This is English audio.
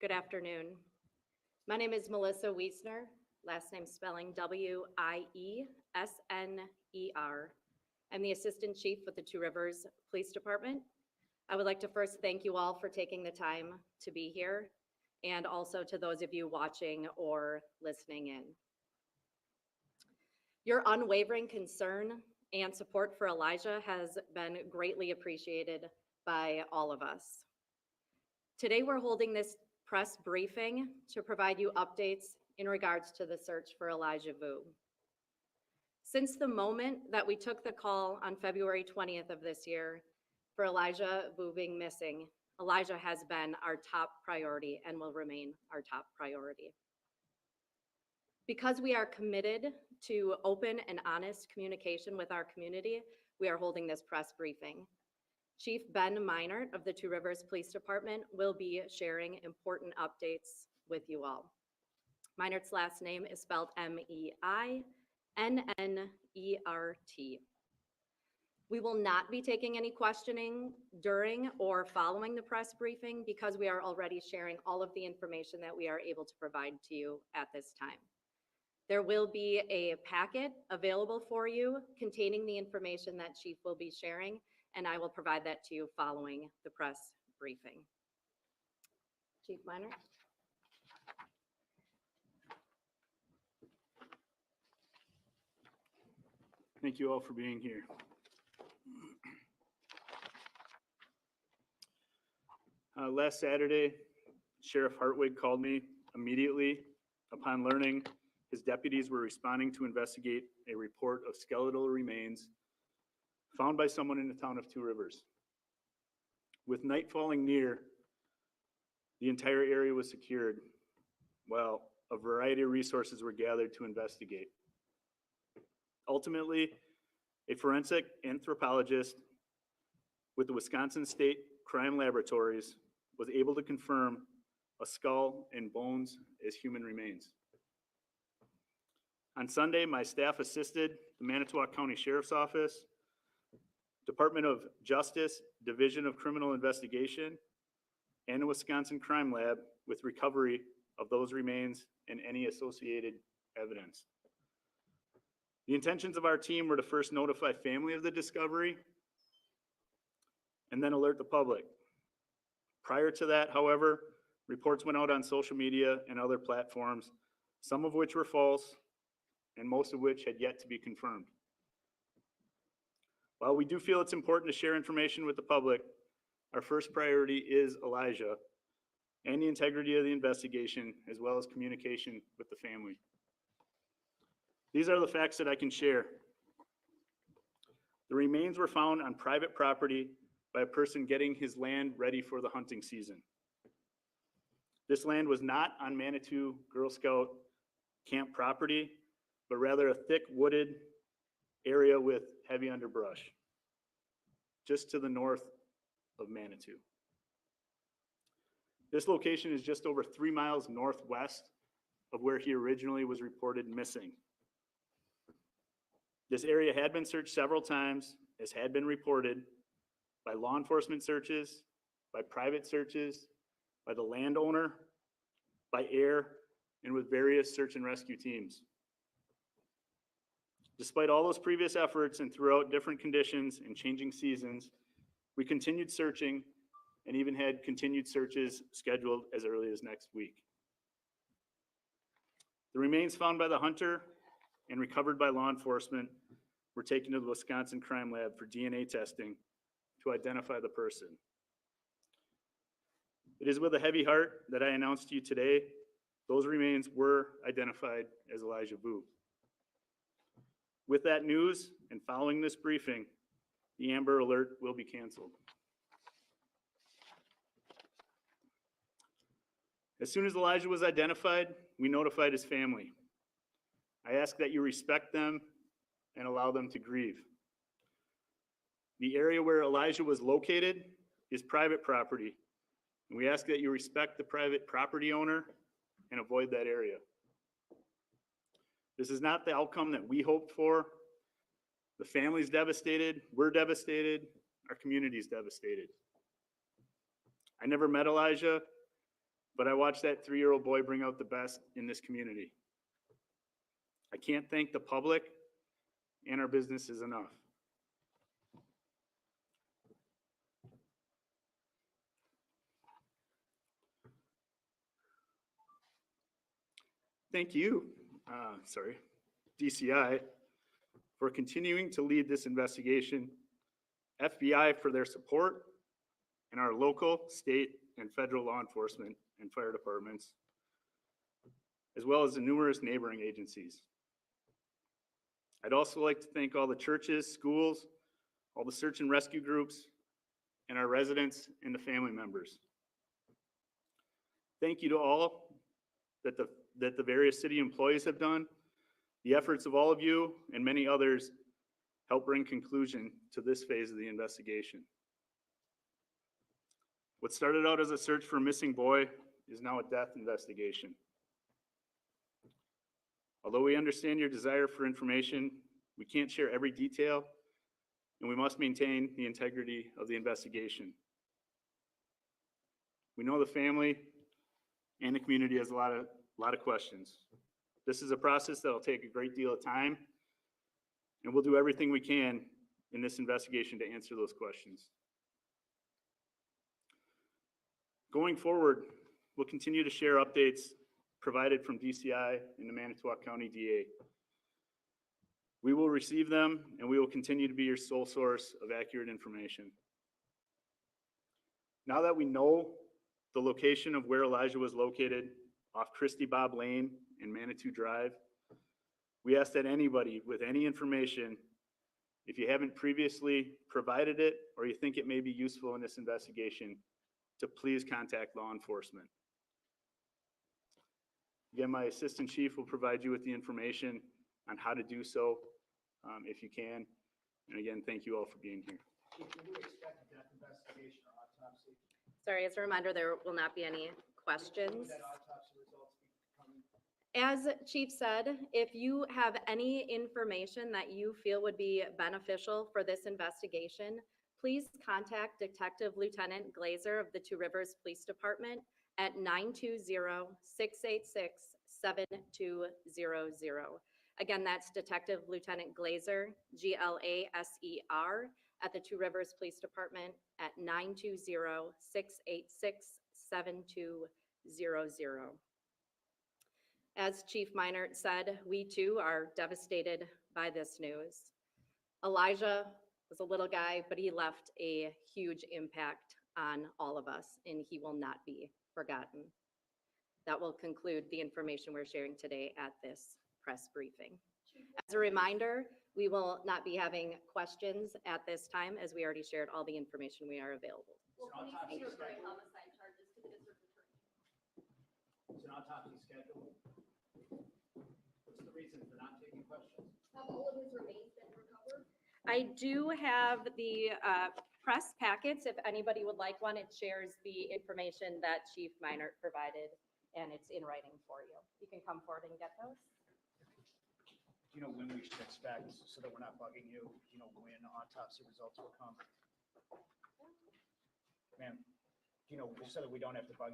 Good afternoon. My name is Melissa Wiesner, last name spelling Wiesner. I'm the Assistant Chief with the Two Rivers Police Department. I would like to first thank you all for taking the time to be here, and also to those of you watching or listening in. Your unwavering concern and support for Elijah has been greatly appreciated by all of us. Today, we're holding this press briefing to provide you updates in regards to the search for Elijah Vue. Since the moment that we took the call on February 20th of this year for Elijah Vue being missing, Elijah has been our top priority and will remain our top priority. Because we are committed to open and honest communication with our community, we are holding this press briefing. Chief Ben Meinert of the Two Rivers Police Department will be sharing important updates with you all. Meinert's last name is spelled Meinnert. We will not be taking any questioning during or following the press briefing because we are already sharing all of the information that we are able to provide to you at this time. There will be a packet available for you containing the information that Chief will be sharing, and I will provide that to you following the press briefing. Chief Meinert. Thank you all for being here. Last Saturday, Sheriff Hartwig called me immediately upon learning his deputies were responding to investigate a report of skeletal remains found by someone in the town of Two Rivers. With night falling near, the entire area was secured while a variety of resources were gathered to investigate. Ultimately, a forensic anthropologist with the Wisconsin State Crime Laboratories was able to confirm a skull and bones as human remains. On Sunday, my staff assisted the Manitowoc County Sheriff's Office, Department of Justice, Division of Criminal Investigation, and the Wisconsin Crime Lab with recovery of those remains and any associated evidence. The intentions of our team were to first notify family of the discovery and then alert the public. Prior to that, however, reports went out on social media and other platforms, some of which were false and most of which had yet to be confirmed. While we do feel it's important to share information with the public, our first priority is Elijah and the integrity of the investigation, as well as communication with the family. These are the facts that I can share. The remains were found on private property by a person getting his land ready for the hunting season. This land was not on Manitou Girl Scout camp property, but rather a thick wooded area with heavy underbrush, just to the north of Manitou. This location is just over 3 miles northwest of where he originally was reported missing. This area had been searched several times, as had been reported, by law enforcement searches, by private searches, by the landowner, by air, and with various search and rescue teams. Despite all those previous efforts and throughout different conditions and changing seasons, we continued searching and even had continued searches scheduled as early as next week. The remains found by the hunter and recovered by law enforcement were taken to the Wisconsin Crime Lab for DNA testing to identify the person. It is with a heavy heart that I announce to you today, those remains were identified as Elijah Vue. With that news and following this briefing, the Amber Alert will be canceled. As soon as Elijah was identified, we notified his family. I ask that you respect them and allow them to grieve. The area where Elijah was located is private property, and we ask that you respect the private property owner and avoid that area. This is not the outcome that we hoped for. The family's devastated, we're devastated, our community's devastated. I never met Elijah, but I watched that 3-year-old boy bring out the best in this community. I can't thank the public and our businesses enough. Thank you, DCI, for continuing to lead this investigation, FBI for their support, and our local, state, and federal law enforcement and fire departments, as well as the numerous neighboring agencies. I'd also like to thank all the churches, schools, all the search and rescue groups, and our residents and the family members. Thank you to all that the various city employees have done. The efforts of all of you and many others help bring conclusion to this phase of the investigation. What started out as a search for a missing boy is now a death investigation. Although we understand your desire for information, we can't share every detail, and we must maintain the integrity of the investigation. We know the family and the community has a lot of questions. This is a process that will take a great deal of time, and we'll do everything we can in this investigation to answer those questions. Going forward, we'll continue to share updates provided from DCI and the Manitowoc County DA. We will receive them, and we will continue to be your sole source of accurate information. Now that we know the location of where Elijah was located off Christy Bob Lane and Manitou Drive, we ask that anybody with any information, if you haven't previously provided it or you think it may be useful in this investigation, to please contact law enforcement. Again, my assistant chief will provide you with the information on how to do so if you can. And again, thank you all for being here. Chief, do you expect a death investigation or autopsy? Sorry, as a reminder, there will not be any When questions. would that autopsy results be coming? As Chief said, if you have any information that you feel would be beneficial for this investigation, please contact Detective Lieutenant Glazer of the Two Rivers Police Department at 920-686-7200. Again, that's Detective Lieutenant Glazer, Glaser, at the Two Rivers Police Department at 920-686-7200. As Chief Meinert said, we too are devastated by this news. Elijah was a little guy, but he left a huge impact on all of us, and he will not be forgotten. That will conclude the information we're sharing today at this press briefing. As a reminder, we will not be having questions at this time, as we already shared all the information we are available. Is an autopsy scheduled? homicide charges to the district attorney. Is an autopsy scheduled? What's the reason for not taking questions? Have all of his remains been recovered? I do have the press packets. If anybody would like one, it shares the information that Chief Meinert provided, and it's in writing for you. You can come forward and get those. Do you know when we should expect, so that we're not bugging you, do you know when autopsy results will come? Ma'am, do you know, so that we don't have to bug you?